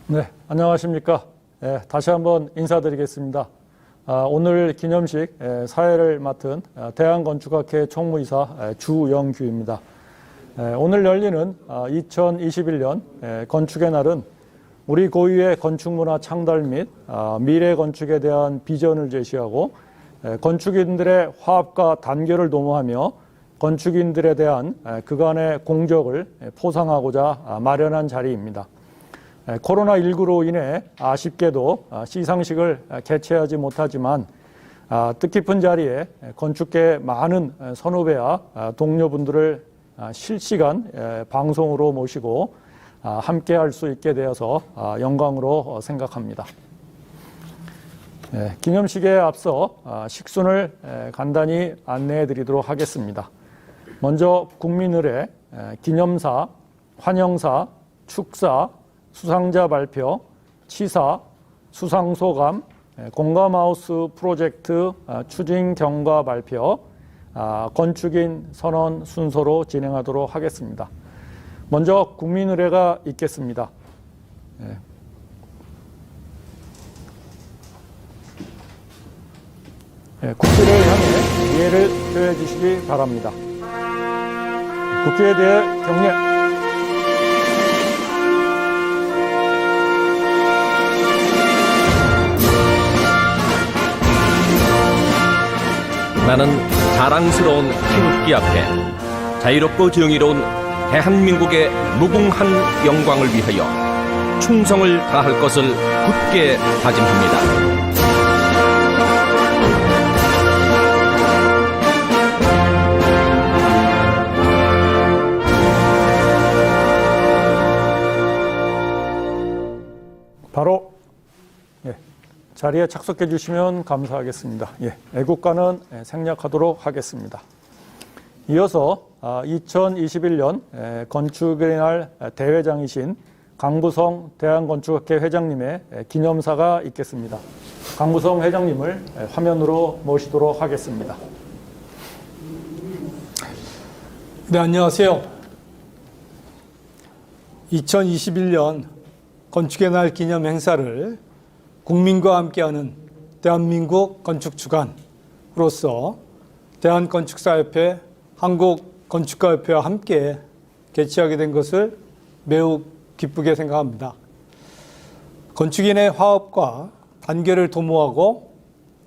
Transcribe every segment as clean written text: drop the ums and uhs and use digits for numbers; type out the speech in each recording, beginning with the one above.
네, 안녕하십니까. 다시 한번 인사드리겠습니다. 오늘 기념식 사회를 맡은 대한건축학회 총무이사 주영규입니다. 오늘 열리는 2021년 건축의 날은 우리 고유의 건축문화 창달 및 미래 건축에 대한 비전을 제시하고 건축인들의 화합과 단결을 도모하며 건축인들에 대한 그간의 공적을 포상하고자 마련한 자리입니다. 코로나19로 인해 아쉽게도 시상식을 개최하지 못하지만 뜻깊은 자리에 건축계의 많은 선후배와 동료분들을 실시간 방송으로 모시고 함께 할 수 있게 되어서 영광으로 생각합니다. 기념식에 앞서 식순을 간단히 안내해 드리도록 하겠습니다. 먼저 국민의례, 기념사, 환영사, 축사, 수상자 발표, 치사, 수상소감, 공감하우스 프로젝트 추진 경과 발표, 건축인 선언 순서로 진행하도록 하겠습니다. 먼저 국민의례가 있겠습니다. 국기를 향해 예를 표해 주시기 바랍니다. 국기에 대해 경례. 나는 자랑스러운 태극기 앞에 자유롭고 정의로운 대한민국의 무궁한 영광을 위하여 충성을 다할 것을 굳게 다짐합니다. 바로 자리에 착석해 주시면 감사하겠습니다. 애국가는 생략하도록 하겠습니다. 이어서 2021년 건축의 날 대회장이신 강부성 대한건축학회 회장님의 기념사가 있겠습니다. 강부성 회장님을 화면으로 모시도록 하겠습니다. 네, 안녕하세요. 2021년 건축의 날 기념 행사를 국민과 함께하는 대한민국 건축주간으로서 대한건축사협회, 한국건축가협회와 함께 개최하게 된 것을 매우 기쁘게 생각합니다. 건축인의 화합과 단결을 도모하고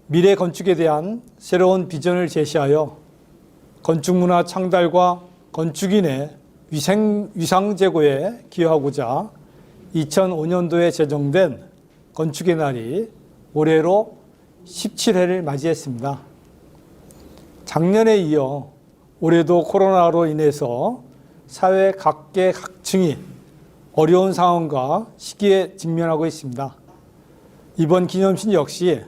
미래 건축에 대한 새로운 비전을 제시하여 건축문화 창달과 건축인의 위상 제고에 기여하고자 2005년도에 제정된 건축의 날이 올해로 17회를 맞이했습니다. 작년에 이어 올해도 코로나로 인해서 사회 각계 각층이 어려운 상황과 시기에 직면하고 있습니다. 이번 기념식 역시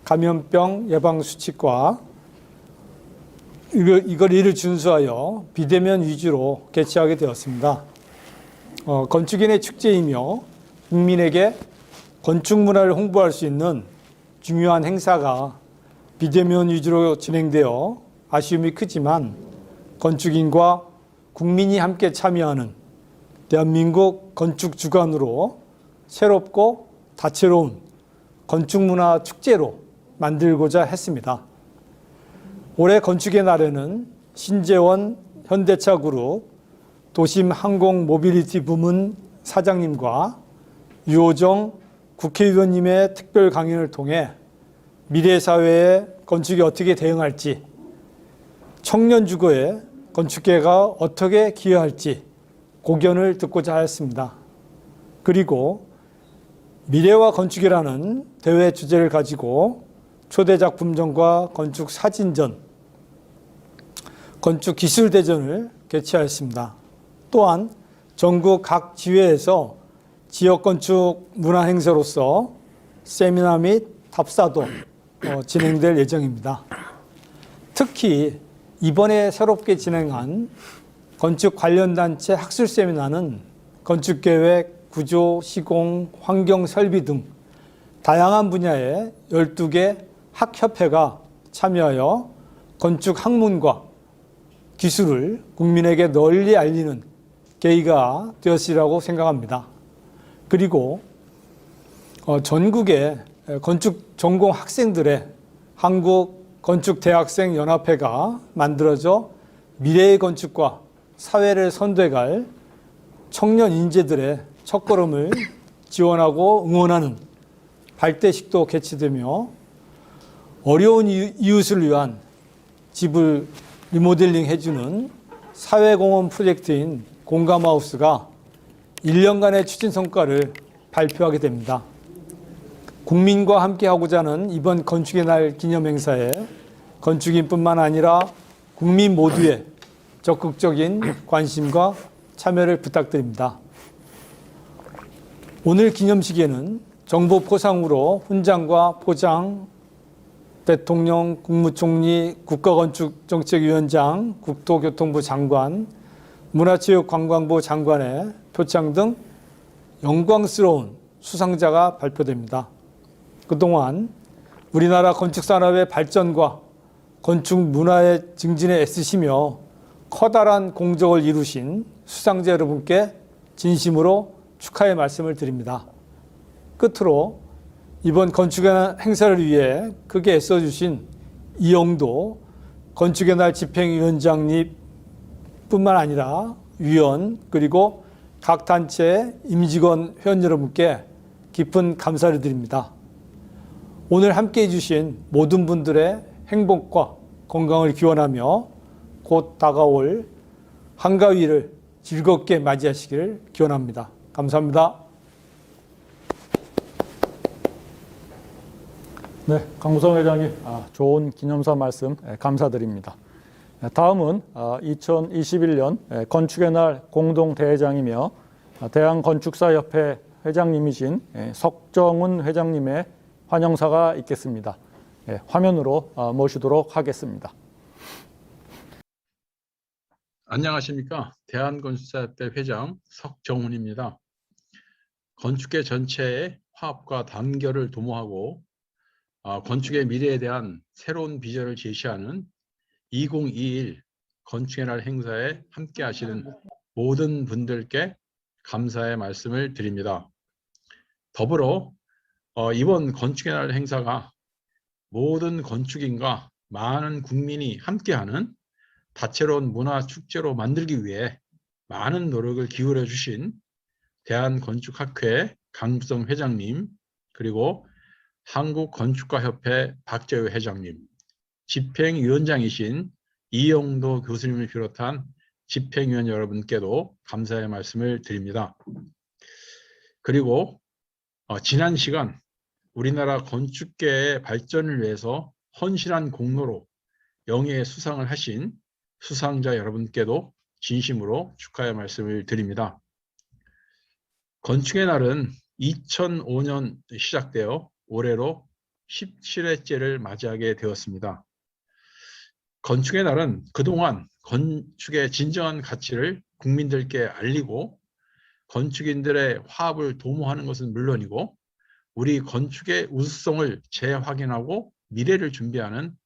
감염병 예방수칙과 이를 준수하여 비대면 위주로 개최하게 되었습니다. 건축인의 축제이며 국민에게 건축 문화를 홍보할 수 있는 중요한 행사가 비대면 위주로 진행되어 아쉬움이 크지만 건축인과 국민이 함께 참여하는 대한민국 건축 주간으로 새롭고 다채로운 건축 문화 축제로 만들고자 했습니다. 올해 건축의 날에는 신재원 현대차그룹 도심 항공 모빌리티 부문 사장님과 유호정 국회의원님의 특별 강연을 통해 미래 사회에 건축이 어떻게 대응할지, 청년 주거에 건축계가 어떻게 기여할지 고견을 듣고자 하였습니다. 그리고 미래와 건축이라는 대회 주제를 가지고 초대 작품전과 건축 사진전, 건축 기술대전을 개최하였습니다. 또한 전국 각 지회에서 지역 건축 문화 행사로서 세미나 및 답사도 진행될 예정입니다. 특히 이번에 새롭게 진행한 건축 관련 단체 학술 세미나는 건축계획, 구조, 시공, 환경 설비 등 다양한 분야의 12개 학협회가 참여하여 건축 학문과 기술을 국민에게 널리 알리는 계기가 되었으리라고 생각합니다. 그리고 전국의 건축 전공 학생들의 한국건축대학생연합회가 만들어져 미래의 건축과 사회를 선도해갈 청년 인재들의 첫걸음을 지원하고 응원하는 발대식도 개최되며 어려운 이웃을 위한 집을 리모델링 해주는 사회공헌 프로젝트인 공감하우스가 1년간의 추진 성과를 발표하게 됩니다. 국민과 함께하고자 하는 이번 건축의 날 기념 행사에 건축인뿐만 아니라 국민 모두의 적극적인 관심과 참여를 부탁드립니다. 오늘 기념식에는 정부 포상으로 훈장과 포장, 대통령, 국무총리, 국가건축정책위원장, 국토교통부 장관, 문화체육관광부 장관의 표창 등 영광스러운 수상자가 발표됩니다. 그동안 우리나라 건축산업의 발전과 건축 문화의 증진에 애쓰시며 커다란 공적을 이루신 수상자 여러분께 진심으로 축하의 말씀을 드립니다. 끝으로 이번 건축의 행사를 위해 크게 애써주신 이영도 건축의 날 집행위원장님 뿐만 아니라 위원 그리고 각 단체 임직원 회원 여러분께 깊은 감사를 드립니다. 오늘 함께해 주신 모든 분들의 행복과 건강을 기원하며 곧 다가올 한가위를 즐겁게 맞이하시기를 기원합니다. 감사합니다. 네, 강무성 회장님 좋은 기념사 말씀 감사드립니다. 다음은 2021년 건축의 날 공동대회장이며 대한건축사협회 회장님이신 석정훈 회장님의 환영사가 있겠습니다. 화면으로 모시도록 하겠습니다. 안녕하십니까. 대한건축사협회 회장 석정훈입니다. 건축계 전체의 화합과 단결을 도모하고 건축의 미래에 대한 새로운 비전을 제시하는 2021 건축의 날 행사에 함께 하시는 모든 분들께 감사의 말씀을 드립니다. 더불어 이번 건축의 날 행사가 모든 건축인과 많은 국민이 함께하는 다채로운 문화 축제로 만들기 위해 많은 노력을 기울여 주신 대한건축학회 강부성 회장님, 그리고 한국건축가협회 박재우 회장님, 집행위원장이신 이영도 교수님을 비롯한 집행위원 여러분께도 감사의 말씀을 드립니다. 그리고 지난 시간 우리나라 건축계의 발전을 위해서 헌신한 공로로 영예의 수상을 하신 수상자 여러분께도 진심으로 축하의 말씀을 드립니다. 건축의 날은 2005년 시작되어 올해로 17회째를 맞이하게 되었습니다. 건축의 날은 그동안 건축의 진정한 가치를 국민들께 알리고 건축인들의 화합을 도모하는 것은 물론이고 우리 건축의 우수성을 재확인하고 미래를 준비하는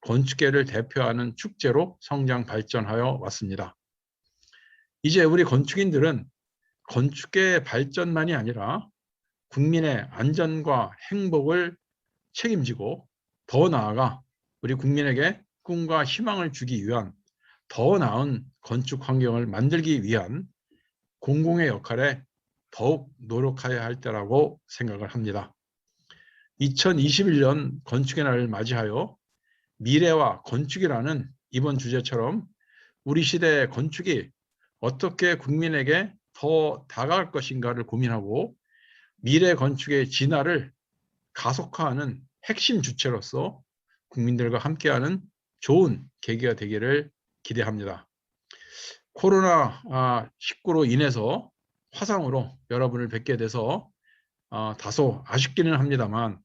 건축계를 대표하는 축제로 성장 발전하여 왔습니다. 이제 우리 건축인들은 건축계의 발전만이 아니라 국민의 안전과 행복을 책임지고 더 나아가 우리 국민에게 꿈과 희망을 주기 위한 더 나은 건축 환경을 만들기 위한 공공의 역할에 더욱 노력해야 할 때라고 생각을 합니다. 2021년 건축의 날을 맞이하여 미래와 건축이라는 이번 주제처럼 우리 시대의 건축이 어떻게 국민에게 더 다가갈 것인가를 고민하고 미래 건축의 진화를 가속화하는 핵심 주체로서 국민들과 함께하는 좋은 계기가 되기를 기대합니다. 코로나19로 인해서 화상으로 여러분을 뵙게 돼서 다소 아쉽기는 합니다만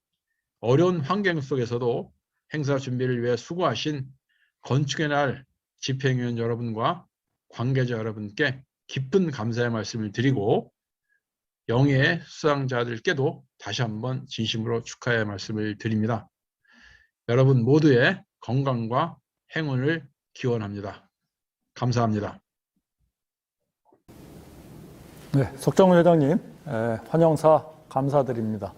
어려운 환경 속에서도 행사 준비를 위해 수고하신 건축의 날 집행위원 여러분과 관계자 여러분께 깊은 감사의 말씀을 드리고 영예의 수상자들께도 다시 한번 진심으로 축하의 말씀을 드립니다. 여러분 모두의 건강과 행운을 기원합니다. 감사합니다. 네, 석정훈 회장님 환영사 감사드립니다.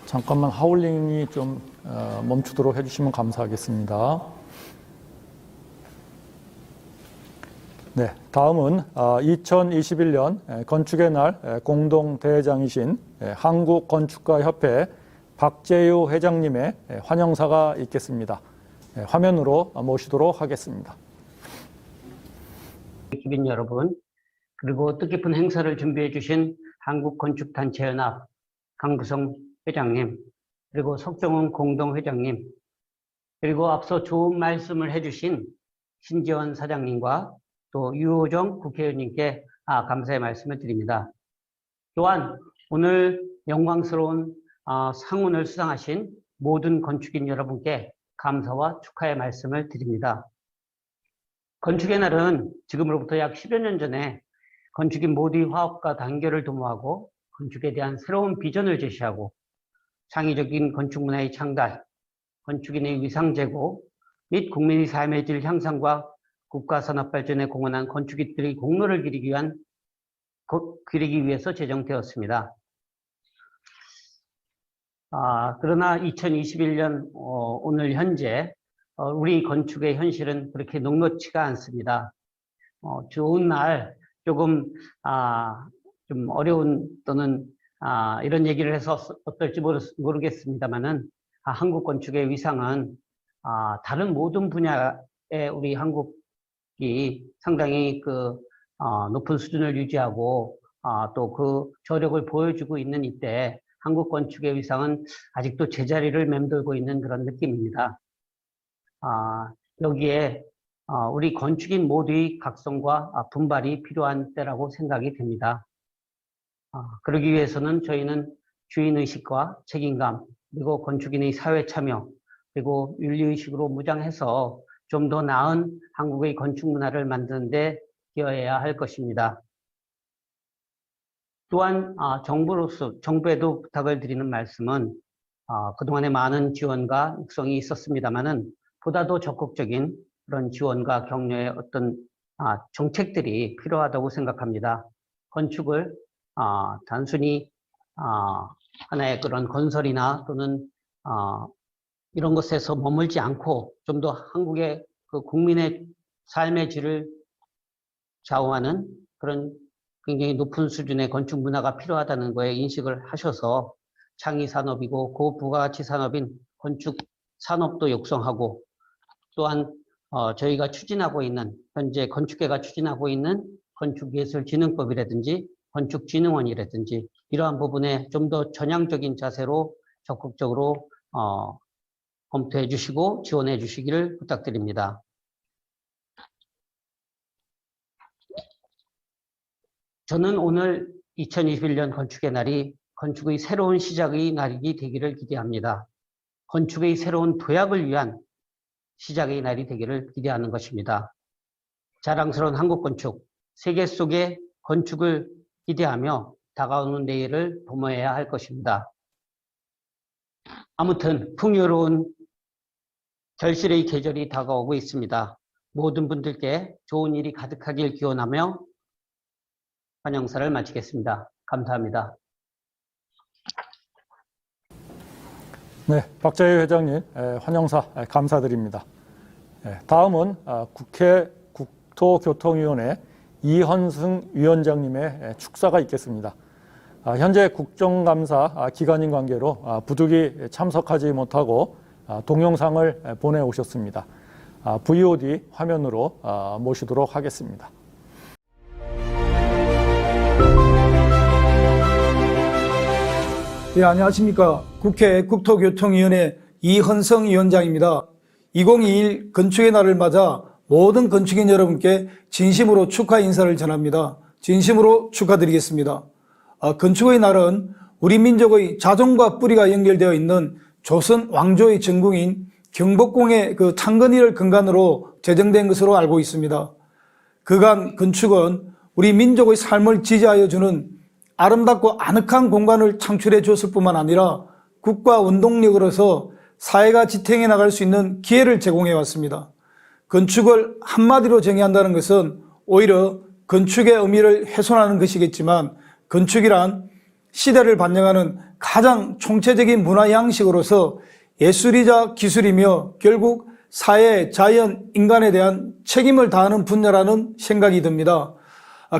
잠깐만 하울링이 좀 멈추도록 해주시면 감사하겠습니다. 네, 다음은 2021년 건축의 날 공동대회장이신 한국건축가협회 박재유 회장님의 환영사가 있겠습니다. 화면으로 모시도록 하겠습니다. 주민 여러분, 그리고 뜻깊은 행사를 준비해 주신 한국건축단체연합 강부성 회장님, 그리고 석정훈 공동회장님, 그리고 앞서 좋은 말씀을 해주신 신지원 사장님과 또 유호정 국회의원님께 감사의 말씀을 드립니다. 또한 오늘 영광스러운 상훈을 수상하신 모든 건축인 여러분께 감사와 축하의 말씀을 드립니다. 건축의 날은 지금으로부터 약 10여 년 전에 건축인 모두의 화합과 단결을 도모하고 건축에 대한 새로운 비전을 제시하고 창의적인 건축 문화의 창달, 건축인의 위상 제고 및 국민의 삶의 질 향상과 국가 산업 발전에 공헌한 건축인들의 공로를 기리기 위해서 제정되었습니다. 그러나 2021년 오늘 현재 우리 건축의 현실은 그렇게 녹록지가 않습니다. 좋은 날 조금 좀 어려운 또는 이런 얘기를 해서 어떨지 모르겠습니다만은 한국 건축의 위상은 다른 모든 분야에 우리 한국이 상당히 높은 수준을 유지하고 또 그 저력을 보여주고 있는 이때 한국 건축의 위상은 아직도 제자리를 맴돌고 있는 그런 느낌입니다. 여기에 우리 건축인 모두의 각성과 분발이 필요한 때라고 생각이 됩니다. 그러기 위해서는 저희는 주인의식과 책임감, 그리고 건축인의 사회 참여, 그리고 윤리의식으로 무장해서 좀 더 나은 한국의 건축 문화를 만드는 데 기여해야 할 것입니다. 또한 정부에도 부탁을 드리는 말씀은 그동안에 많은 지원과 육성이 있었습니다만은 보다 더 적극적인 그런 지원과 격려의 어떤 정책들이 필요하다고 생각합니다. 건축을 단순히 하나의 그런 건설이나 또는 이런 것에서 머물지 않고 좀 더 한국의 그 국민의 삶의 질을 좌우하는 그런 굉장히 높은 수준의 건축 문화가 필요하다는 거에 인식을 하셔서 창의 산업이고 고부가가치 산업인 건축 산업도 육성하고 또한 저희가 추진하고 있는 현재 건축계가 추진하고 있는 건축예술진흥법이라든지 건축진흥원이라든지 이러한 부분에 좀 더 전향적인 자세로 적극적으로 검토해 주시고 지원해 주시기를 부탁드립니다. 저는 오늘 2021년 건축의 날이 건축의 새로운 시작의 날이 되기를 기대합니다. 건축의 새로운 도약을 위한 시작의 날이 되기를 기대하는 것입니다. 자랑스러운 한국 건축, 세계 속의 건축을 기대하며 다가오는 내일을 도모해야 할 것입니다. 아무튼 풍요로운 결실의 계절이 다가오고 있습니다. 모든 분들께 좋은 일이 가득하길 기원하며 환영사를 마치겠습니다. 감사합니다. 네, 박재유 회장님 환영사 감사드립니다. 다음은 국회 국토교통위원회 이헌승 위원장님의 축사가 있겠습니다. 현재 국정감사 기간인 관계로 부득이 참석하지 못하고 동영상을 보내오셨습니다. VOD 화면으로 모시도록 하겠습니다. 네, 안녕하십니까. 국회 국토교통위원회 이헌성 위원장입니다. 2021 건축의 날을 맞아 모든 건축인 여러분께 진심으로 축하 인사를 전합니다. 진심으로 축하드리겠습니다. 건축의 날은 우리 민족의 자존과 뿌리가 연결되어 있는 조선 왕조의 전궁인 경복궁의 그 창건일을 근간으로 제정된 것으로 알고 있습니다. 그간 건축은 우리 민족의 삶을 지지하여 주는 아름답고 아늑한 공간을 창출해 줬을 뿐만 아니라 국가 원동력으로서 사회가 지탱해 나갈 수 있는 기회를 제공해 왔습니다. 건축을 한마디로 정의한다는 것은 오히려 건축의 의미를 훼손하는 것이겠지만 건축이란 시대를 반영하는 가장 총체적인 문화 양식으로서 예술이자 기술이며 결국 사회, 자연, 인간에 대한 책임을 다하는 분야라는 생각이 듭니다.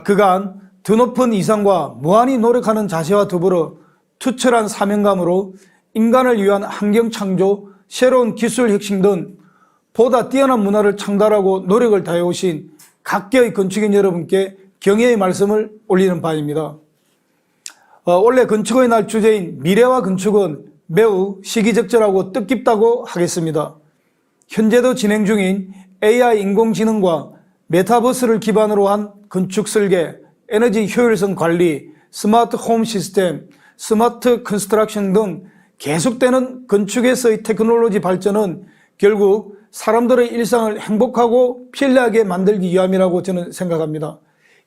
그간 드높은 이상과 무한히 노력하는 자세와 더불어 투철한 사명감으로 인간을 위한 환경 창조, 새로운 기술 혁신 등 보다 뛰어난 문화를 창달하고 노력을 다해오신 각계의 건축인 여러분께 경의의 말씀을 올리는 바입니다. 원래 건축의 날 주제인 미래와 건축은 매우 시기적절하고 뜻깊다고 하겠습니다. 현재도 진행 중인 AI 인공지능과 메타버스를 기반으로 한 건축 설계, 에너지 효율성 관리, 스마트 홈 시스템, 스마트 컨스트럭션 등 계속되는 건축에서의 테크놀로지 발전은 결국 사람들의 일상을 행복하고 편리하게 만들기 위함이라고 저는 생각합니다.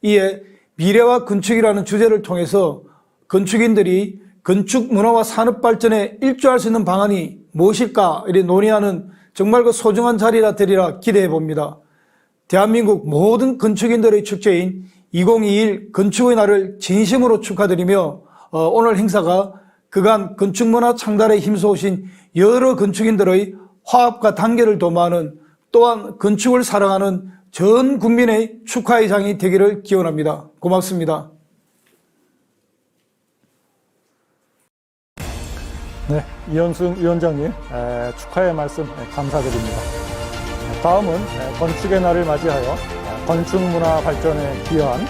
이에 미래와 건축이라는 주제를 통해서 건축인들이 건축 문화와 산업 발전에 일조할 수 있는 방안이 무엇일까 이렇게 논의하는 정말 그 소중한 자리가 되리라 기대해 봅니다. 대한민국 모든 건축인들의 축제인 2021 건축의 날을 진심으로 축하드리며 오늘 행사가 그간 건축문화 창달에 힘써오신 여러 건축인들의 화합과 단계를 도모하는 또한 건축을 사랑하는 전 국민의 축하의 장이 되기를 기원합니다. 고맙습니다. 네, 이현승 위원장님 축하의 말씀 감사드립니다. 다음은 건축의 날을 맞이하여 건축문화 발전에 기여한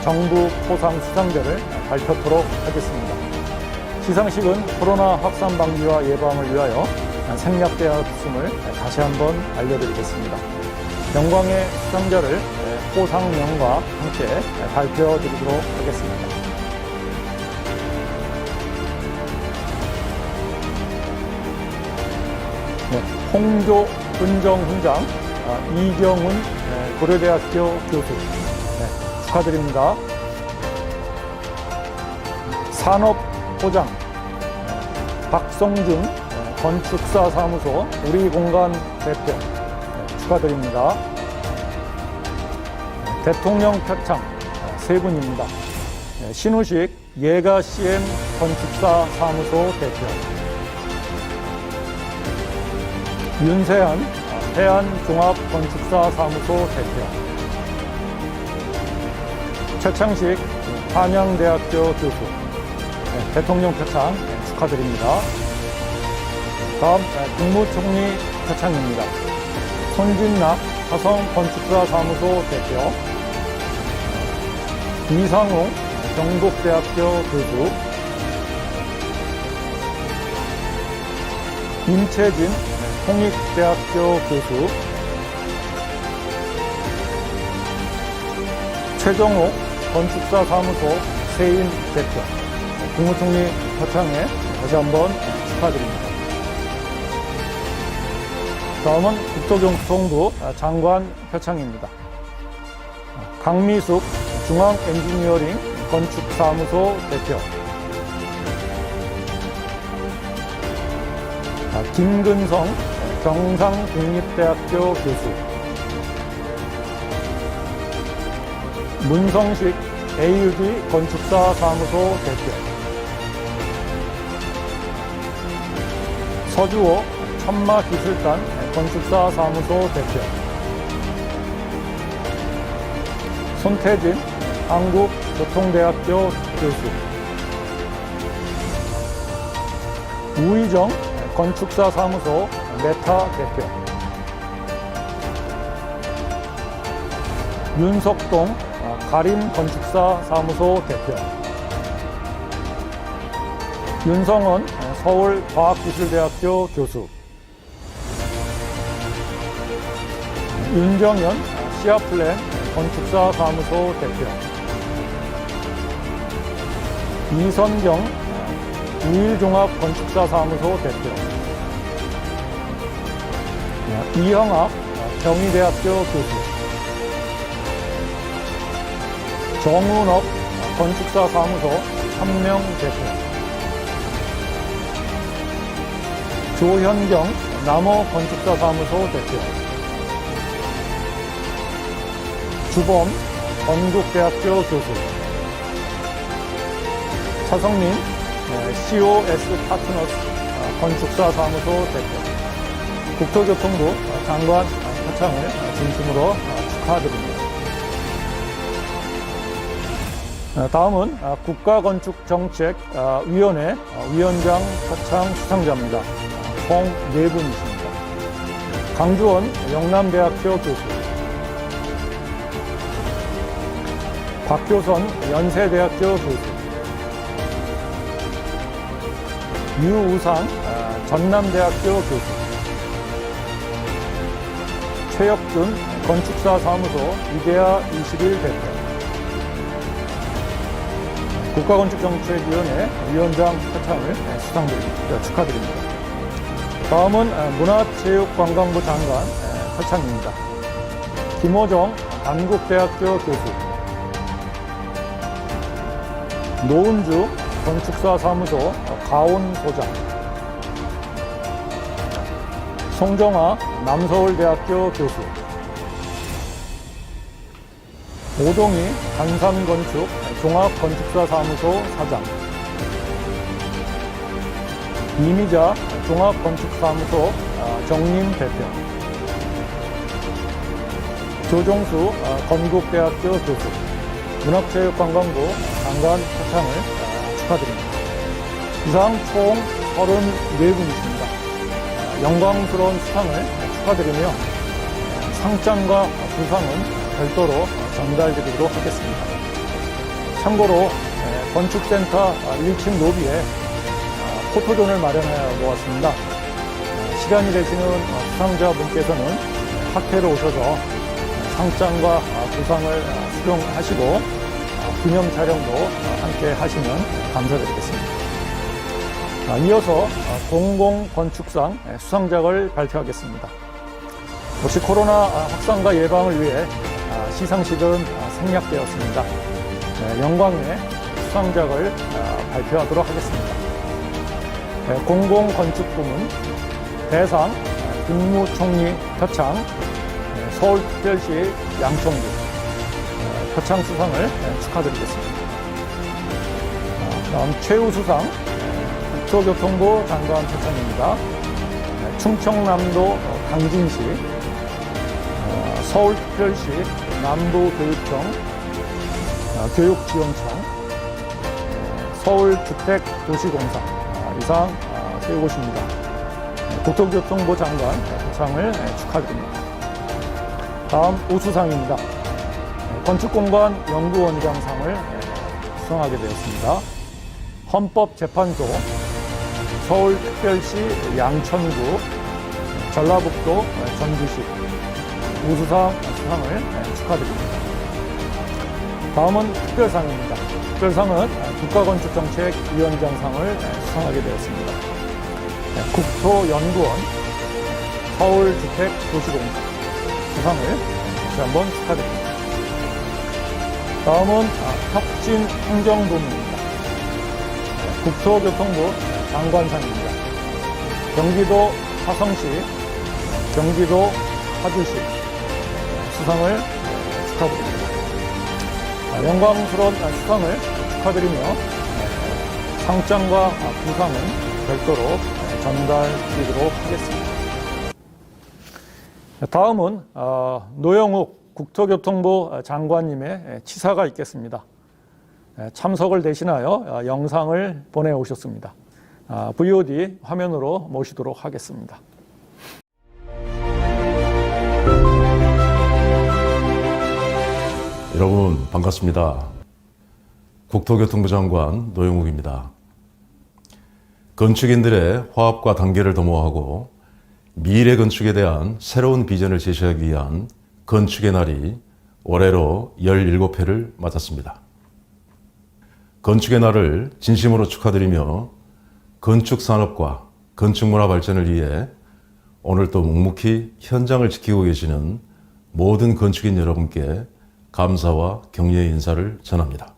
정부 포상 수상자를 발표토록 하겠습니다. 시상식은 코로나 확산 방지와 예방을 위하여 생략되었음을 다시 한번 알려드리겠습니다. 영광의 수상자를 포상명과 함께 발표드리도록 하겠습니다. 네, 홍조 은정훈장, 이경훈 고려대학교 교수 축하드립니다. 산업보장 박성준 건축사 사무소 우리공간 대표 축하드립니다. 대통령 표창 세 분입니다. 신우식 예가 CM 건축사 사무소 대표, 윤세한 해안종합건축사 사무소 대표, 최창식 한양대학교 교수 대통령 표창 축하드립니다. 다음 국무총리 표창입니다. 손진락 화성건축사 사무소 대표, 이상우 경북대학교 교수, 임채진 홍익대학교 교수, 최정옥 건축사 사무소 세임 대표, 국무총리 표창에 다시 한번 축하드립니다. 다음은 국토교통부 장관 표창입니다. 강미숙 중앙엔지니어링 건축사무소 대표, 김근성 경상국립대학교 교수, 문성식 AUG 건축사 사무소 대표, 서주호 천마기술단 건축사 사무소 대표, 손태진 한국교통대학교 교수, 우희정 건축사 사무소 메타 대표, 윤석동 가림 건축사 사무소 대표, 윤성원 서울과학기술대학교 교수, 윤정현 시아플랜 건축사 사무소 대표, 이선경 우일종합건축사 사무소 대표, 이형학 경희대학교 교수, 정운업 건축사 사무소 3명 대표, 조현경 남호 건축사 사무소 대표, 주범 건국대학교 교수, 차성민 COS 파트너스 건축사 사무소 대표, 국토교통부 장관 표창을 진심으로 축하드립니다. 다음은 국가건축정책위원회 위원장 표창 수상자입니다. 총 4분이십니다. 강주원 영남대학교 교수, 박교선 연세대학교 교수, 유우상 전남대학교 교수, 최혁준 건축사 사무소 이데아 21 대표, 국가건축정책위원회 위원장 표창을 수상드립니다. 축하드립니다. 다음은 문화체육관광부 장관 표창입니다. 김호정 단국대학교 교수, 노은주 건축사 사무소 가온소장, 송정아 남서울대학교 교수, 오동희 단산건축 종합건축사 사무소 사장, 이미자 종합건축사무소 정림 대표, 조종수 건국대학교 교수, 문화체육관광부 장관 표창을 축하드립니다. 이상 총 34분이십니다. 영광스러운 수상을 축하드리며 상장과 부상은 별도로 전달드리도록 하겠습니다. 참고로 건축센터 1층 로비에 포토존을 마련해 놓았습니다. 시간이 되시는 수상자분께서는 학회로 오셔서 상장과 부상을 수령하시고 기념 촬영도 함께 하시면 감사드리겠습니다. 이어서 공공건축상 수상작을 발표하겠습니다. 역시 코로나 확산과 예방을 위해 시상식은 생략되었습니다. 영광의 수상작을 발표하도록 하겠습니다. 공공건축부문 대상 국무총리 표창 서울특별시 양천구 표창 수상을 축하드리겠습니다. 다음 최우수상 국토교통부 장관 표창입니다. 충청남도 당진시 서울특별시 남부교육청 교육지원청 서울주택도시공사 이상 세 곳입니다. 국토교통부 장관 표창을 축하드립니다. 다음 우수상입니다. 건축공간 연구원장상을 수상하게 되었습니다. 헌법재판소 서울특별시 양천구 전라북도 전주시 우수상 수상을 축하드립니다. 다음은 특별상입니다. 특별상은 국가건축정책위원장상을 수상하게 되었습니다. 국토연구원 서울주택도시공사 수상을 다시 한번 축하드립니다. 다음은 혁신행정부문입니다. 국토교통부 장관상입니다. 경기도 화성시, 경기도 파주시 수상을 축하드립니다. 영광스러운 수상을 축하드리며 상장과 부상은 별도로 전달드리도록 하겠습니다. 다음은 노영욱 국토교통부 장관님의 치사가 있겠습니다. 참석을 대신하여 영상을 보내오셨습니다. VOD 화면으로 모시도록 하겠습니다. 여러분 반갑습니다. 국토교통부 장관 노영욱입니다. 건축인들의 화합과 단계를 도모하고 미래 건축에 대한 새로운 비전을 제시하기 위한 건축의 날이 올해로 17회를 맞았습니다. 건축의 날을 진심으로 축하드리며 건축산업과 건축문화 발전을 위해 오늘 또 묵묵히 현장을 지키고 계시는 모든 건축인 여러분께 감사와 격려의 인사를 전합니다.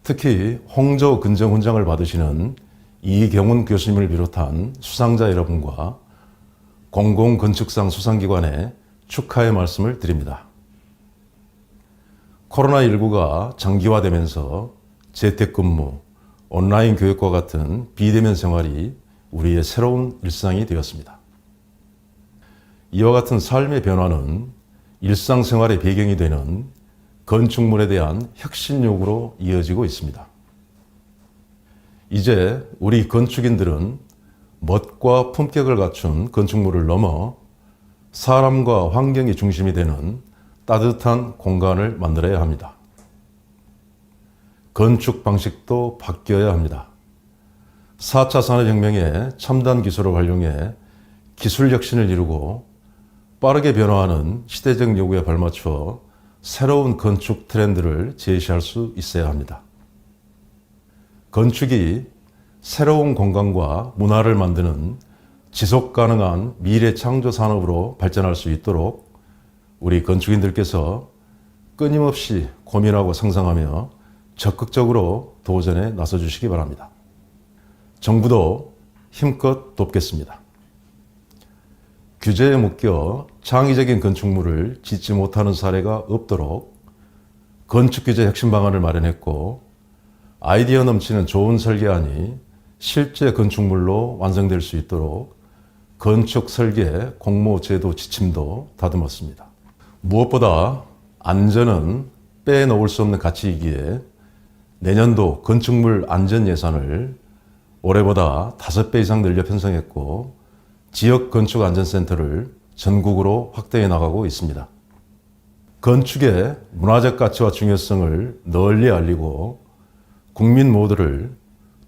특히 홍조 근정훈장을 받으시는 이경훈 교수님을 비롯한 수상자 여러분과 공공건축상 수상기관에 축하의 말씀을 드립니다. 코로나19가 장기화되면서 재택근무, 온라인 교육과 같은 비대면 생활이 우리의 새로운 일상이 되었습니다. 이와 같은 삶의 변화는 일상생활의 배경이 되는 건축물에 대한 혁신 요구로 이어지고 있습니다. 이제 우리 건축인들은 멋과 품격을 갖춘 건축물을 넘어 사람과 환경이 중심이 되는 따뜻한 공간을 만들어야 합니다. 건축 방식도 바뀌어야 합니다. 4차 산업혁명의 첨단 기술을 활용해 기술 혁신을 이루고 빠르게 변화하는 시대적 요구에 발맞춰 새로운 건축 트렌드를 제시할 수 있어야 합니다. 건축이 새로운 공간과 문화를 만드는 지속 가능한 미래 창조 산업으로 발전할 수 있도록 우리 건축인들께서 끊임없이 고민하고 상상하며 적극적으로 도전에 나서 주시기 바랍니다. 정부도 힘껏 돕겠습니다. 규제에 묶여 창의적인 건축물을 짓지 못하는 사례가 없도록 건축규제 혁신 방안을 마련했고, 아이디어 넘치는 좋은 설계안이 실제 건축물로 완성될 수 있도록 건축 설계 공모 제도 지침도 다듬었습니다. 무엇보다 안전은 빼놓을 수 없는 가치이기에 내년도 건축물 안전 예산을 올해보다 5배 이상 늘려 편성했고, 지역 건축 안전센터를 전국으로 확대해 나가고 있습니다. 건축의 문화적 가치와 중요성을 널리 알리고 국민 모두를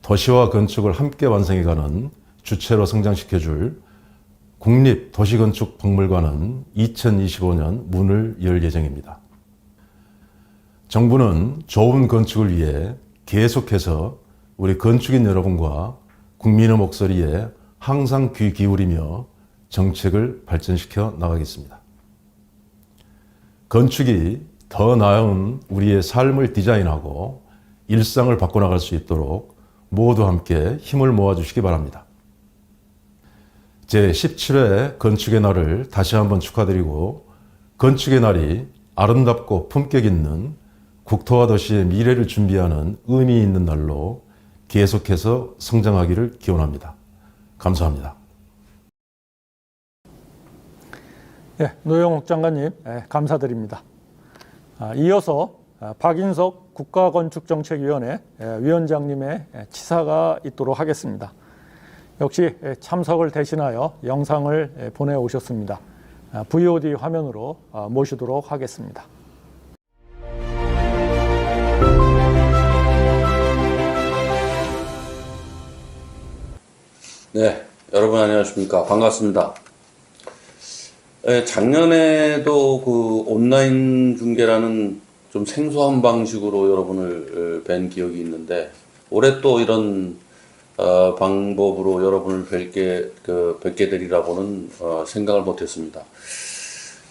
도시와 건축을 함께 완성해가는 주체로 성장시켜줄 국립도시건축박물관은 2025년 문을 열 예정입니다. 정부는 좋은 건축을 위해 계속해서 우리 건축인 여러분과 국민의 목소리에 항상 귀 기울이며 정책을 발전시켜 나가겠습니다. 건축이 더 나은 우리의 삶을 디자인하고 일상을 바꿔나갈 수 있도록 모두 함께 힘을 모아주시기 바랍니다. 제17회 건축의 날을 다시 한번 축하드리고, 건축의 날이 아름답고 품격 있는 국토와 도시의 미래를 준비하는 의미 있는 날로 계속해서 성장하기를 기원합니다. 감사합니다. 예, 노영욱 장관님, 감사드립니다. 이어서 박인석 국가건축정책위원회 위원장님의 치사가 있도록 하겠습니다. 역시 참석을 대신하여 영상을 보내오셨습니다. VOD 화면으로 모시도록 하겠습니다. 네, 여러분 안녕하십니까. 반갑습니다. 작년에도 그 온라인 중계라는 좀 생소한 방식으로 여러분을 뵌 기억이 있는데, 올해 또 이런 방법으로 여러분을 뵙게 되리라고는 생각을 못했습니다.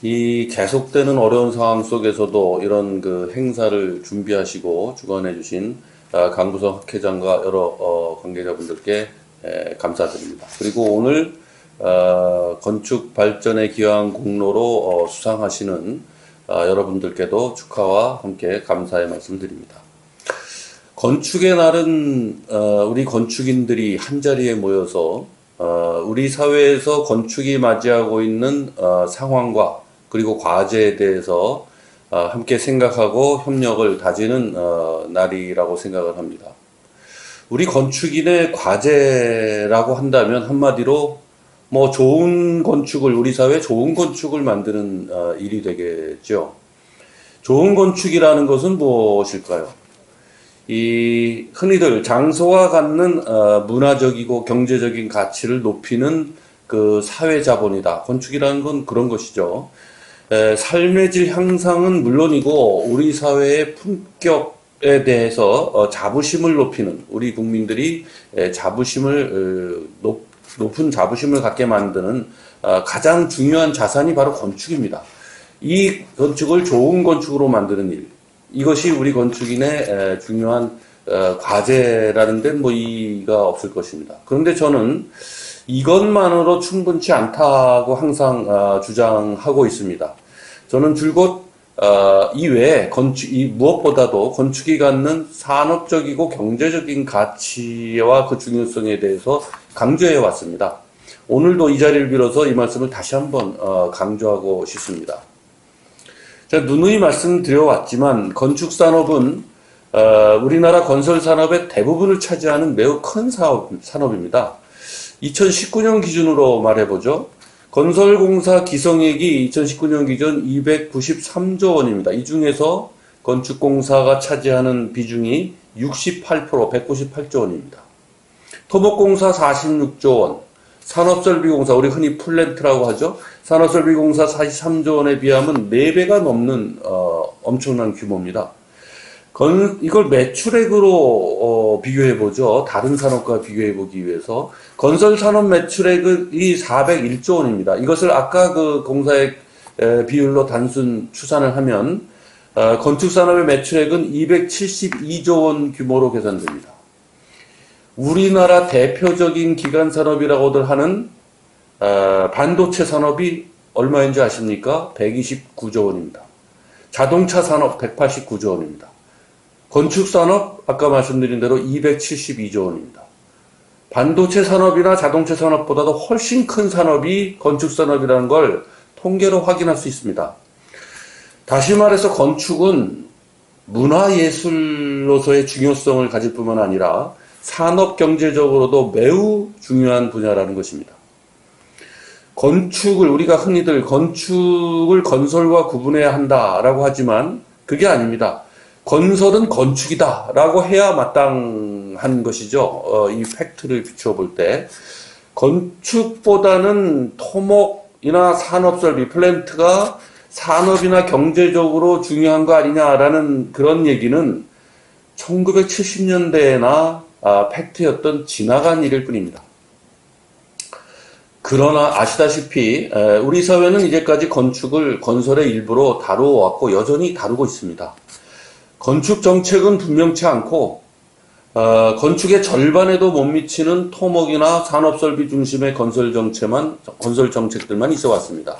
이 계속되는 어려운 상황 속에서도 이런 그 행사를 준비하시고 주관해 주신 강구성 학회장과 여러 관계자분들께 감사드립니다. 그리고 오늘 건축 발전에 기여한 공로로 수상하시는 여러분들께도 축하와 함께 감사의 말씀드립니다. 건축의 날은 우리 건축인들이 한자리에 모여서 우리 사회에서 건축이 맞이하고 있는 상황과 그리고 과제에 대해서 함께 생각하고 협력을 다지는 날이라고 생각을 합니다. 우리 건축인의 과제라고 한다면 한마디로 뭐 좋은 건축을, 우리 사회에 좋은 건축을 만드는 일이 되겠죠. 좋은 건축이라는 것은 무엇일까요? 이 흔히들 장소가 갖는 문화적이고 경제적인 가치를 높이는 그 사회 자본이다. 건축이라는 건 그런 것이죠. 삶의 질 향상은 물론이고 우리 사회의 품격에 대해서 자부심을 높이는, 우리 국민들이 자부심을 높은 자부심을 갖게 만드는 가장 중요한 자산이 바로 건축입니다. 이 건축을 좋은 건축으로 만드는 일, 이것이 우리 건축인의 중요한 과제라는 데는 뭐 이의가 없을 것입니다. 그런데 저는 이것만으로 충분치 않다고 항상 주장하고 있습니다. 저는 줄곧 이외에 무엇보다도 건축이 갖는 산업적이고 경제적인 가치와 그 중요성에 대해서 강조해 왔습니다. 오늘도 이 자리를 빌어서 이 말씀을 다시 한번 강조하고 싶습니다. 제가 누누이 말씀드려왔지만 건축산업은 우리나라 건설산업의 대부분을 차지하는 매우 큰 산업입니다. 2019년 기준으로 말해보죠. 건설공사 기성액이 2019년 기준 293조 원입니다. 이 중에서 건축공사가 차지하는 비중이 68%, 198조 원입니다. 토목공사 46조 원, 산업설비공사, 우리 흔히 플랜트라고 하죠. 산업설비공사 43조 원에 비하면 4배가 넘는 엄청난 규모입니다. 이걸 매출액으로 비교해보죠. 다른 산업과 비교해보기 위해서. 건설산업 매출액이 401조 원입니다. 이것을 아까 그 공사액 비율로 단순 추산을 하면 건축산업의 매출액은 272조 원 규모로 계산됩니다. 우리나라 대표적인 기간산업이라고들 하는 반도체 산업이 얼마인지 아십니까? 129조 원입니다. 자동차 산업 189조 원입니다. 건축산업 아까 말씀드린 대로 272조 원입니다. 반도체 산업이나 자동차 산업보다도 훨씬 큰 산업이 건축산업이라는 걸 통계로 확인할 수 있습니다. 다시 말해서 건축은 문화예술로서의 중요성을 가질 뿐만 아니라 산업경제적으로도 매우 중요한 분야라는 것입니다. 우리가 흔히들 건축을 건설과 구분해야 한다라고 하지만 그게 아닙니다. 건설은 건축이다 라고 해야 마땅한 것이죠. 이 팩트를 비추어 볼 때. 건축보다는 토목이나 산업설비, 플랜트가 산업이나 경제적으로 중요한 거 아니냐라는 그런 얘기는 1970년대나 팩트였던 지나간 일일 뿐입니다. 그러나 아시다시피 우리 사회는 이제까지 건축을 건설의 일부로 다루어왔고 여전히 다루고 있습니다. 건축 정책은 분명치 않고 건축의 절반에도 못 미치는 토목이나 산업설비 중심의 건설 정책들만 있어 왔습니다.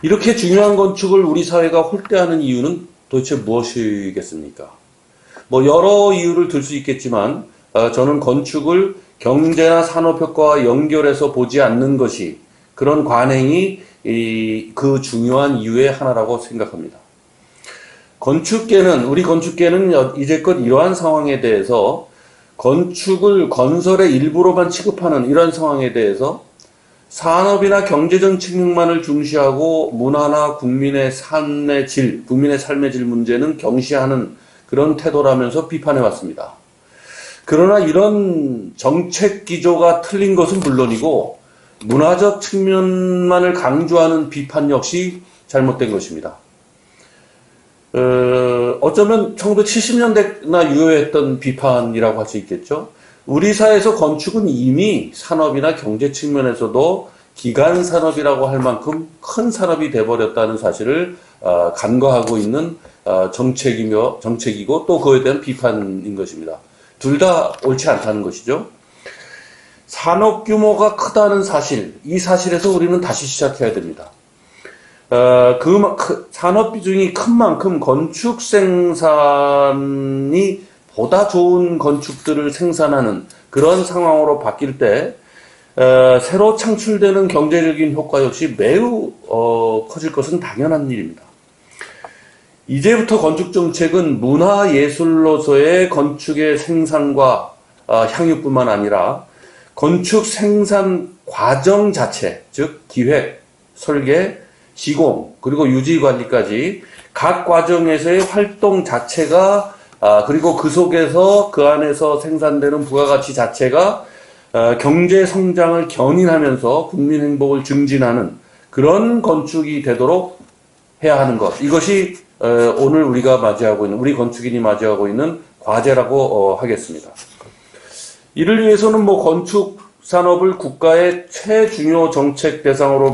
이렇게 중요한 건축을 우리 사회가 홀대하는 이유는 도대체 무엇이겠습니까? 여러 이유를 들 수 있겠지만 저는 건축을 경제나 산업 효과와 연결해서 보지 않는 것이 그런 관행이 그 중요한 이유의 하나라고 생각합니다. 우리 건축계는 이제껏 이러한 상황에 대해서 건축을 건설의 일부로만 취급하는 이런 상황에 대해서 산업이나 경제적 측면만을 중시하고 문화나 국민의 삶의 질 문제는 경시하는 그런 태도라면서 비판해 왔습니다. 그러나 이런 정책 기조가 틀린 것은 물론이고 문화적 측면만을 강조하는 비판 역시 잘못된 것입니다. 어쩌면 1970년대나 유효했던 비판이라고 할 수 있겠죠. 우리 사회에서 건축은 이미 산업이나 경제 측면에서도 기간 산업이라고 할 만큼 큰 산업이 돼버렸다는 사실을 간과하고 있는 정책이고 또 그에 대한 비판인 것입니다. 둘 다 옳지 않다는 것이죠. 산업 규모가 크다는 사실, 이 사실에서 우리는 다시 시작해야 됩니다. 산업 비중이 큰 만큼 건축 생산이 보다 좋은 건축들을 생산하는 그런 상황으로 바뀔 때 새로 창출되는 경제적인 효과 역시 매우 커질 것은 당연한 일입니다. 이제부터 건축 정책은 문화예술로서의 건축의 생산과 향유뿐만 아니라 건축 생산 과정 자체, 즉 기획, 설계, 시공, 그리고 유지 관리까지 각 과정에서의 활동 자체가 그리고 그 속에서 그 안에서 생산되는 부가가치 자체가 경제 성장을 견인하면서 국민 행복을 증진하는 그런 건축이 되도록 해야 하는 것. 이것이 오늘 우리 건축인이 맞이하고 있는 과제라고 하겠습니다. 이를 위해서는 건축 산업을 국가의 최중요 정책 대상으로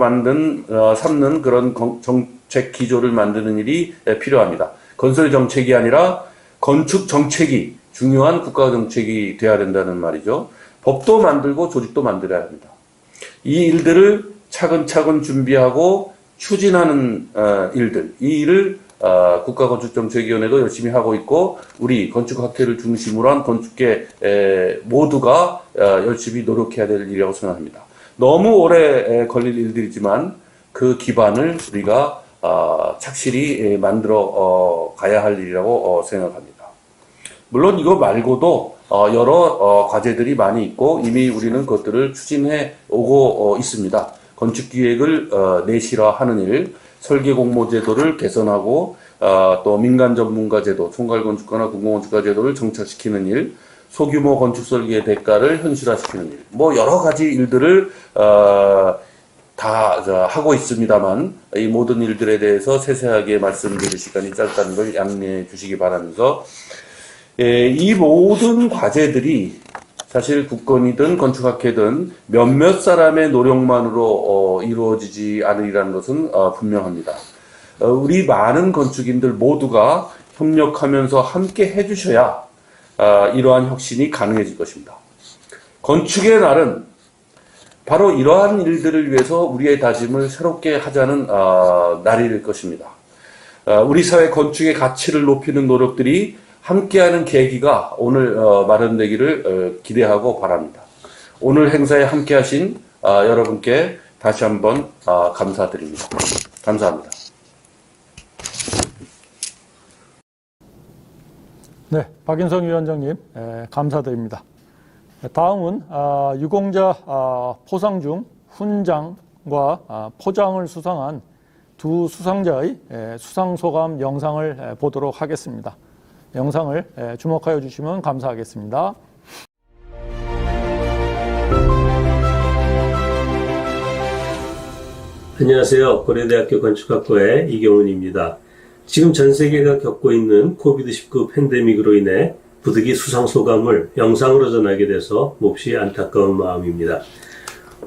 삼는 그런 정책 기조를 만드는 일이 필요합니다. 건설 정책이 아니라 건축 정책이 중요한 국가 정책이 돼야 된다는 말이죠. 법도 만들고 조직도 만들어야 합니다. 이 일들을 차근차근 준비하고 추진하는 일들, 이 일을 국가건축정책위원회도 열심히 하고 있고 우리 건축학회를 중심으로 한 건축계 모두가 열심히 노력해야 될 일이라고 생각합니다. 너무 오래 걸릴 일들이지만 그 기반을 우리가 착실히 만들어 가야 할 일이라고 생각합니다. 물론 이거 말고도 여러 과제들이 많이 있고 이미 우리는 그것들을 추진해 오고 있습니다. 건축기획을 내실화하는 일, 설계공모제도를 개선하고 또 민간전문가 제도, 총괄건축가나 공공건축가 제도를 정착시키는 일, 소규모 건축설계의 대가를 현실화시키는 일, 뭐 여러 가지 일들을 다 하고 있습니다만 이 모든 일들에 대해서 세세하게 말씀드릴 시간이 짧다는 걸 양해해 주시기 바라면서 이 모든 과제들이 사실 국건이든 건축학회든 몇몇 사람의 노력만으로 이루어지지 않으리라는 것은 분명합니다. 우리 많은 건축인들 모두가 협력하면서 함께 해주셔야 이러한 혁신이 가능해질 것입니다. 건축의 날은 바로 이러한 일들을 위해서 우리의 다짐을 새롭게 하자는 날일 것입니다. 우리 사회 건축의 가치를 높이는 노력들이 함께하는 계기가 오늘 마련되기를 기대하고 바랍니다. 오늘 행사에 함께하신 여러분께 다시 한번 감사드립니다. 감사합니다. 네, 박인성 위원장님 감사드립니다. 다음은 유공자 포상 중 훈장과 포장을 수상한 두 수상자의 수상소감 영상을 보도록 하겠습니다. 영상을 주목하여 주시면 감사하겠습니다. 안녕하세요. 고려대학교 건축학과의 이경훈입니다. 지금 전 세계가 겪고 있는 코비드-19 팬데믹으로 인해 부득이 수상소감을 영상으로 전하게 돼서 몹시 안타까운 마음입니다.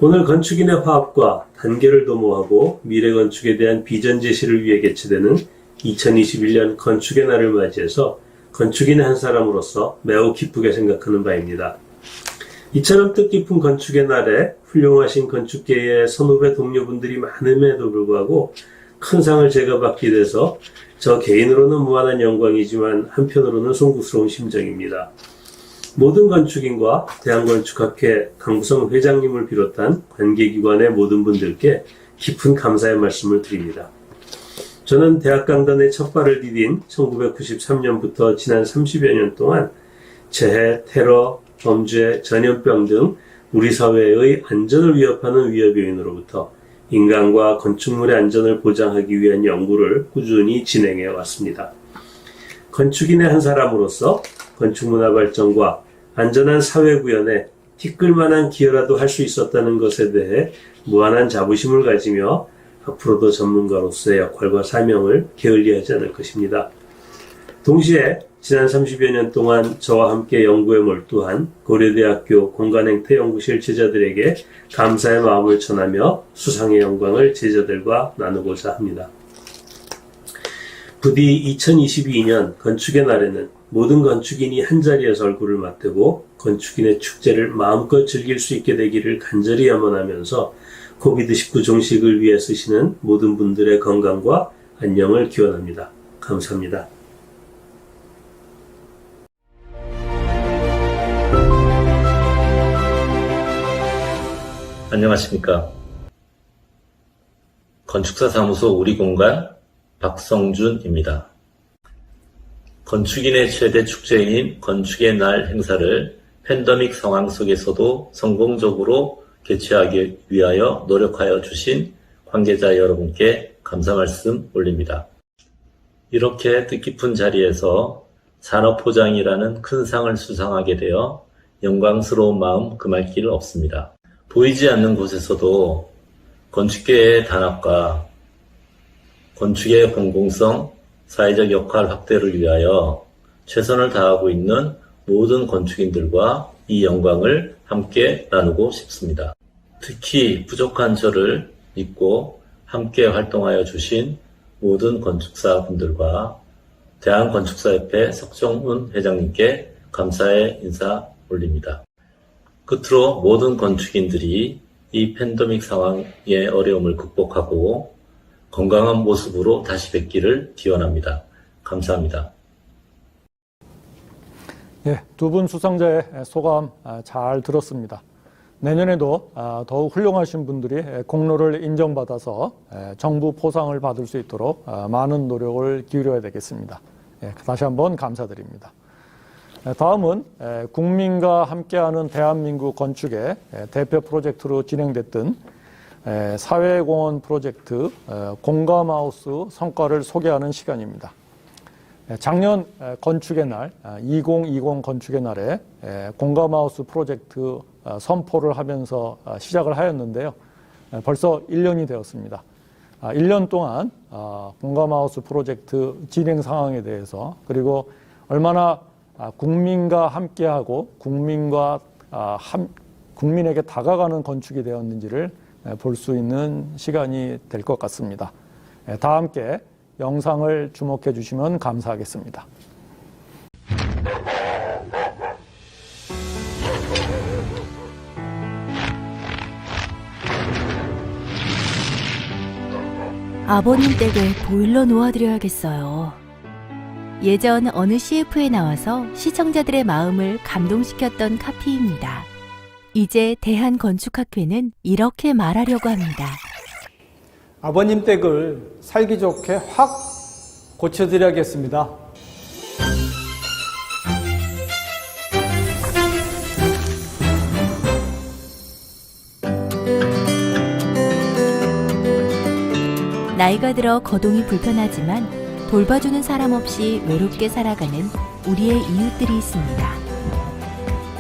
오늘 건축인의 화합과 단계를 도모하고 미래 건축에 대한 비전 제시를 위해 개최되는 2021년 건축의 날을 맞이해서 건축인의 한 사람으로서 매우 기쁘게 생각하는 바입니다. 이처럼 뜻깊은 건축의 날에 훌륭하신 건축계의 선후배 동료분들이 많음에도 불구하고 큰 상을 제가 받게 돼서 저 개인으로는 무한한 영광이지만 한편으로는 송구스러운 심정입니다. 모든 건축인과 대한건축학회 강부성 회장님을 비롯한 관계기관의 모든 분들께 깊은 감사의 말씀을 드립니다. 저는 대학 강단에 첫 발을 디딘 1993년부터 지난 30여 년 동안 재해, 테러, 범죄, 전염병 등 우리 사회의 안전을 위협하는 위협 요인으로부터 인간과 건축물의 안전을 보장하기 위한 연구를 꾸준히 진행해 왔습니다. 건축인의 한 사람으로서 건축문화 발전과 안전한 사회 구현에 티끌만한 기여라도 할 수 있었다는 것에 대해 무한한 자부심을 가지며 앞으로도 전문가로서의 역할과 사명을 게을리하지 않을 것입니다. 동시에 지난 30여 년 동안 저와 함께 연구에 몰두한 고려대학교 공간행태연구실 제자들에게 감사의 마음을 전하며 수상의 영광을 제자들과 나누고자 합니다. 부디 2022년 건축의 날에는 모든 건축인이 한자리에서 얼굴을 맞대고 건축인의 축제를 마음껏 즐길 수 있게 되기를 간절히 염원하면서 코비드-19 종식을 위해 쓰시는 모든 분들의 건강과 안녕을 기원합니다. 감사합니다. 안녕하십니까. 건축사 사무소 우리공간 박성준입니다. 건축인의 최대 축제인 건축의 날 행사를 팬데믹 상황 속에서도 성공적으로 개최하기 위하여 노력하여 주신 관계자 여러분께 감사 말씀 올립니다. 이렇게 뜻깊은 자리에서 산업포장이라는 큰 상을 수상하게 되어 영광스러운 마음 금할 길 없습니다. 보이지 않는 곳에서도 건축계의 단합과 건축의 공공성, 사회적 역할 확대를 위하여 최선을 다하고 있는 모든 건축인들과 이 영광을 함께 나누고 싶습니다. 특히 부족한 저를 믿고 함께 활동하여 주신 모든 건축사 분들과 대한건축사협회 석정훈 회장님께 감사의 인사 올립니다. 끝으로 모든 건축인들이 이 팬데믹 상황의 어려움을 극복하고 건강한 모습으로 다시 뵙기를 기원합니다. 감사합니다. 예, 두 분 수상자의 소감 잘 들었습니다. 내년에도 더욱 훌륭하신 분들이 공로를 인정받아서 정부 포상을 받을 수 있도록 많은 노력을 기울여야 되겠습니다. 다시 한번 감사드립니다. 다음은 국민과 함께하는 대한민국 건축의 대표 프로젝트로 진행됐던 사회공헌 프로젝트 공감하우스 성과를 소개하는 시간입니다. 작년 건축의 날, 2020 건축의 날에 공감하우스 프로젝트 선포를 하면서 시작을 하였는데요. 벌써 1년이 되었습니다. 1년 동안 공감하우스 프로젝트 진행 상황에 대해서, 그리고 얼마나 국민과 함께하고 국민에게 다가가는 건축이 되었는지를 볼 수 있는 시간이 될 것 같습니다. 다 함께 영상을 주목해 주시면 감사하겠습니다. 아버님 댁에 보일러 놓아드려야겠어요. 예전 어느 CF에 나와서 시청자들의 마음을 감동시켰던 카피입니다. 이제 대한건축학회는 이렇게 말하려고 합니다. 아버님 댁을 살기 좋게 확 고쳐드려야겠습니다. 나이가 들어 거동이 불편하지만 돌봐주는 사람 없이 외롭게 살아가는 우리의 이웃들이 있습니다.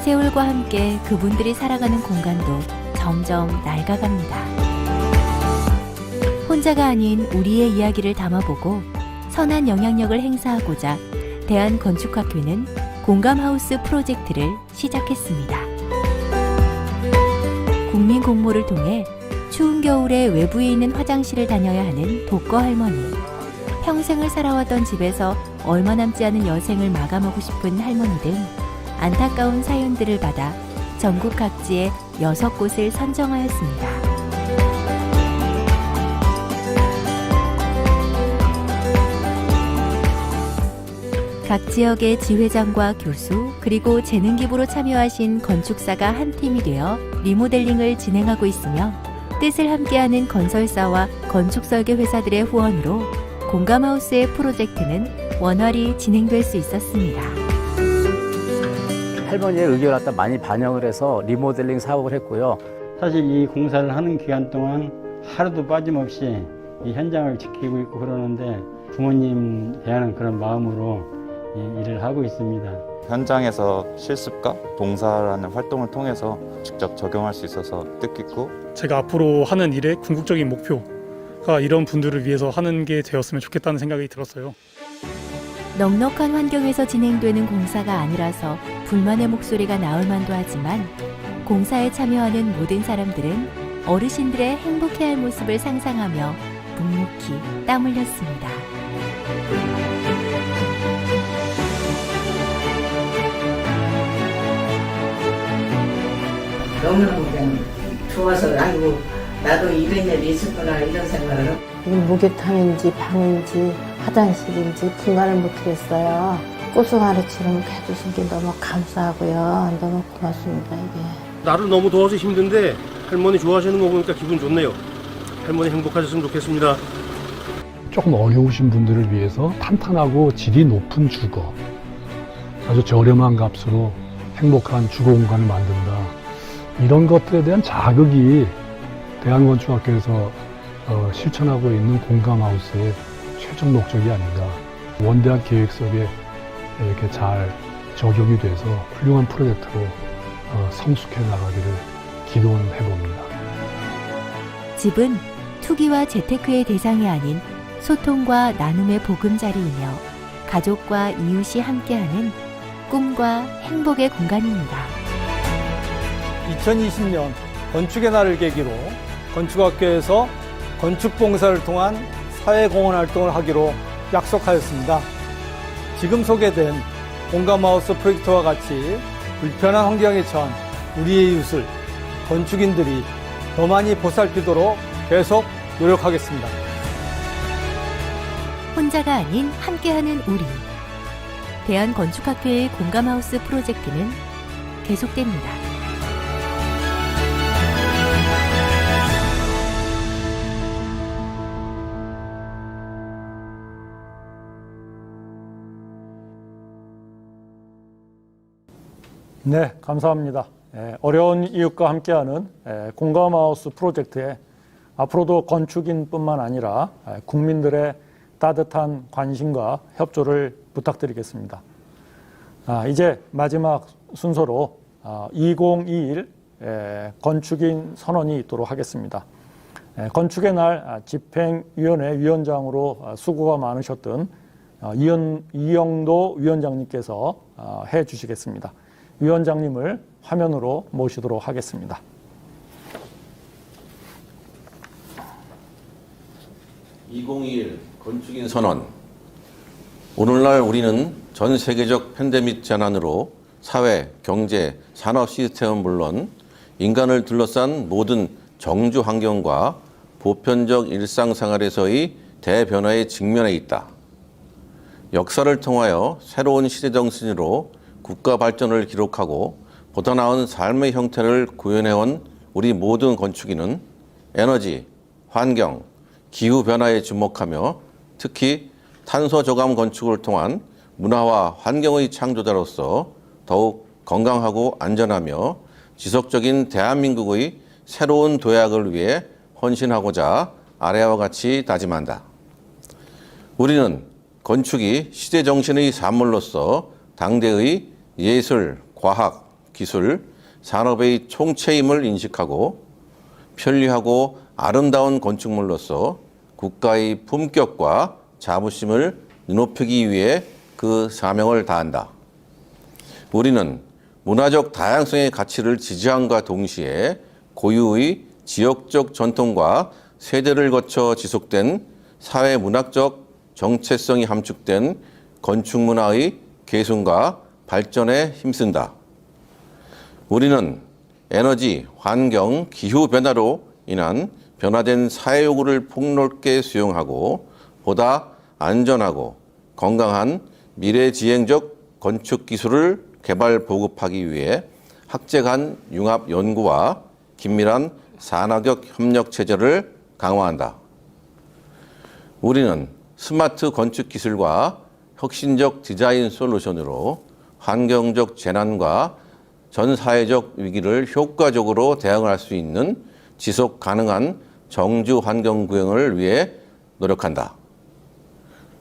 세월과 함께 그분들이 살아가는 공간도 점점 낡아갑니다. 혼자가 아닌 우리의 이야기를 담아보고 선한 영향력을 행사하고자 대한건축학회는 공감하우스 프로젝트를 시작했습니다. 국민 공모를 통해 추운 겨울에 외부에 있는 화장실을 다녀야 하는 독거 할머니, 평생을 살아왔던 집에서 얼마 남지 않은 여생을 마감하고 싶은 할머니 등 안타까운 사연들을 받아 전국 각지에 6곳을 선정하였습니다. 각 지역의 지회장과 교수, 그리고 재능 기부로 참여하신 건축사가 한 팀이 되어 리모델링을 진행하고 있으며 뜻을 함께하는 건설사와 건축설계 회사들의 후원으로 공감하우스의 프로젝트는 원활히 진행될 수 있었습니다. 할머니의 의견을 갖다 많이 반영을 해서 리모델링 사업을 했고요. 사실 이 공사를 하는 기간 동안 하루도 빠짐없이 이 현장을 지키고 있고 그러는데 부모님 대하는 그런 마음으로 일을 하고 있습니다. 현장에서 실습과 봉사라는 활동을 통해서 직접 적용할 수 있어서 뜻깊고, 제가 앞으로 하는 일의 궁극적인 목표가 이런 분들을 위해서 하는 게 되었으면 좋겠다는 생각이 들었어요. 넉넉한 환경에서 진행되는 공사가 아니라서 불만의 목소리가 나올 만도 하지만 공사에 참여하는 모든 사람들은 어르신들의 행복해할 모습을 상상하며 묵묵히 땀 흘렸습니다. 너무너무 그냥 좋아서 아이고 나도 이런 일이 있었구나 이런 생각을 하고. 목욕탕인지 방인지 화장실인지 분간을 못하겠어요. 고승하루 치료를 해주신 게 너무 감사하고요. 너무 고맙습니다. 이게 나를 너무 도와서 힘든데 할머니 좋아하시는 거 보니까 기분 좋네요. 할머니 행복하셨으면 좋겠습니다. 조금 어려우신 분들을 위해서 탄탄하고 질이 높은 주거, 아주 저렴한 값으로 행복한 주거 공간을 만든다. 이런 것들에 대한 자극이 대한건축학회에서 실천하고 있는 공감하우스의 최종 목적이 아닌가. 원대한 계획 속에 이렇게 잘 적용이 돼서 훌륭한 프로젝트로 성숙해 나가기를 기도해 봅니다. 집은 투기와 재테크의 대상이 아닌 소통과 나눔의 보금자리이며 가족과 이웃이 함께하는 꿈과 행복의 공간입니다. 2020년 건축의 날을 계기로 건축학교에서 건축봉사를 통한 사회공헌 활동을 하기로 약속하였습니다. 지금 소개된 공감하우스 프로젝트와 같이 불편한 환경에 처한 우리의 이웃을 건축인들이 더 많이 보살피도록 계속 노력하겠습니다. 혼자가 아닌 함께하는 우리. 대한건축학회의 공감하우스 프로젝트는 계속됩니다. 네, 감사합니다. 어려운 이웃과 함께하는 공감하우스 프로젝트에 앞으로도 건축인뿐만 아니라 국민들의 따뜻한 관심과 협조를 부탁드리겠습니다. 이제 마지막 순서로 2021 건축인 선언이 있도록 하겠습니다. 건축의 날 집행위원회 위원장으로 수고가 많으셨던 이영도 위원장님께서 해 주시겠습니다. 위원장님을 화면으로 모시도록 하겠습니다. (2021) 건축인 선언. 오늘날 우리는 전 세계적 팬데믹 재난으로 사회, 경제, 산업 시스템은 물론 인간을 둘러싼 모든 정주 환경과 보편적 일상생활에서의 대변화에 직면해 있다. 역사를 통하여 새로운 시대 정신으로 국가 발전을 기록하고 보다 나은 삶의 형태를 구현해온 우리 모든 건축인은 에너지, 환경, 기후변화에 주목하며 특히 탄소 저감 건축을 통한 문화와 환경의 창조자로서 더욱 건강하고 안전하며 지속적인 대한민국의 새로운 도약을 위해 헌신하고자 아래와 같이 다짐한다. 우리는 건축이 시대 정신의 산물로서 당대의 예술, 과학, 기술, 산업의 총체임을 인식하고 편리하고 아름다운 건축물로서 국가의 품격과 자부심을 높이기 위해 그 사명을 다한다. 우리는 문화적 다양성의 가치를 지지함과 동시에 고유의 지역적 전통과 세대를 거쳐 지속된 사회문학적 정체성이 함축된 건축문화의 개선과 발전에 힘쓴다. 우리는 에너지, 환경, 기후 변화로 인한 변화된 사회 요구를 폭넓게 수용하고 보다 안전하고 건강한 미래지향적 건축 기술을 개발 보급하기 위해 학제 간 융합 연구와 긴밀한 산학적 협력 체제를 강화한다. 우리는 스마트 건축 기술과 혁신적 디자인 솔루션으로 환경적 재난과 전 사회적 위기를 효과적으로 대응할 수 있는 지속 가능한 정주 환경 구현을 위해 노력한다.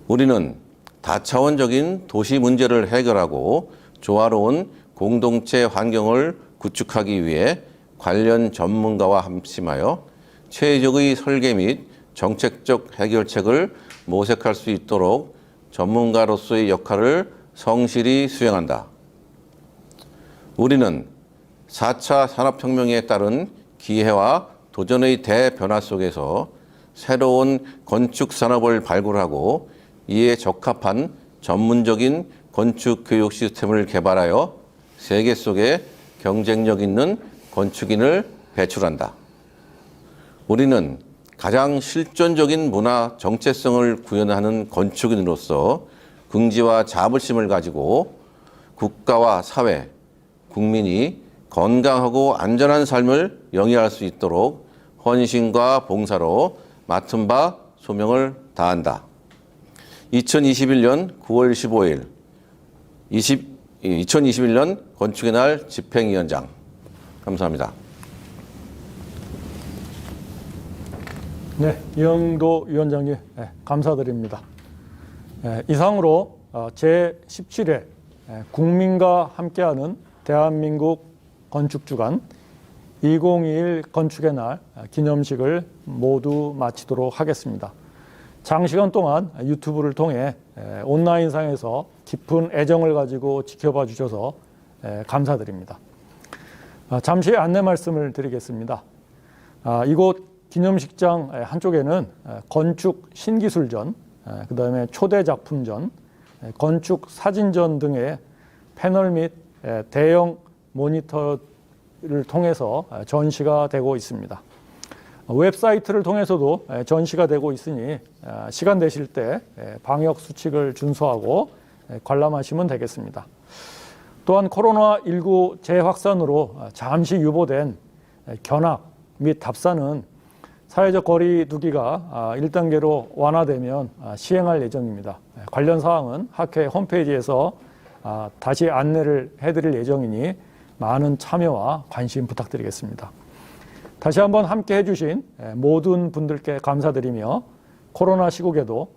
우리는 다차원적인 도시 문제를 해결하고 조화로운 공동체 환경을 구축하기 위해 관련 전문가와 합심하여 체계적의 설계 및 정책적 해결책을 모색할 수 있도록 전문가로서의 역할을 성실히 수행한다. 우리는 4차 산업혁명에 따른 기회와 도전의 대변화 속에서 새로운 건축 산업을 발굴하고 이에 적합한 전문적인 건축 교육 시스템을 개발하여 세계 속에 경쟁력 있는 건축인을 배출한다. 우리는 가장 실존적인 문화 정체성을 구현하는 건축인으로서 긍지와 자부심을 가지고 국가와 사회, 국민이 건강하고 안전한 삶을 영위할 수 있도록 헌신과 봉사로 맡은 바 소명을 다한다. 2021년 9월 15일 2021년 건축의 날 집행위원장. 감사합니다. 네, 이영도 위원장님 감사드립니다. 이상으로 제17회 국민과 함께하는 대한민국 건축주간 2021 건축의 날 기념식을 모두 마치도록 하겠습니다. 장시간 동안 유튜브를 통해 온라인상에서 깊은 애정을 가지고 지켜봐 주셔서 감사드립니다. 잠시 안내 말씀을 드리겠습니다. 이곳 기념식장 한쪽에는 건축 신기술전, 그 다음에 초대 작품전, 건축 사진전 등의 패널 및 대형 모니터를 통해서 전시가 되고 있습니다. 웹사이트를 통해서도 전시가 되고 있으니 시간 되실 때 방역 수칙을 준수하고 관람하시면 되겠습니다. 또한 코로나19 재확산으로 잠시 유보된 견학 및 답사는 사회적 거리 두기가 1단계로 완화되면 시행할 예정입니다. 관련 사항은 학회 홈페이지에서 다시 안내를 해드릴 예정이니 많은 참여와 관심 부탁드리겠습니다. 다시 한번 함께 해주신 모든 분들께 감사드리며 코로나 시국에도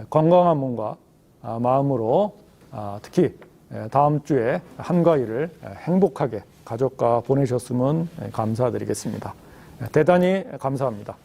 건강한 몸과 마음으로 특히 다음 주에 한가위를 행복하게 가족과 보내셨으면 감사드리겠습니다. 대단히 감사합니다.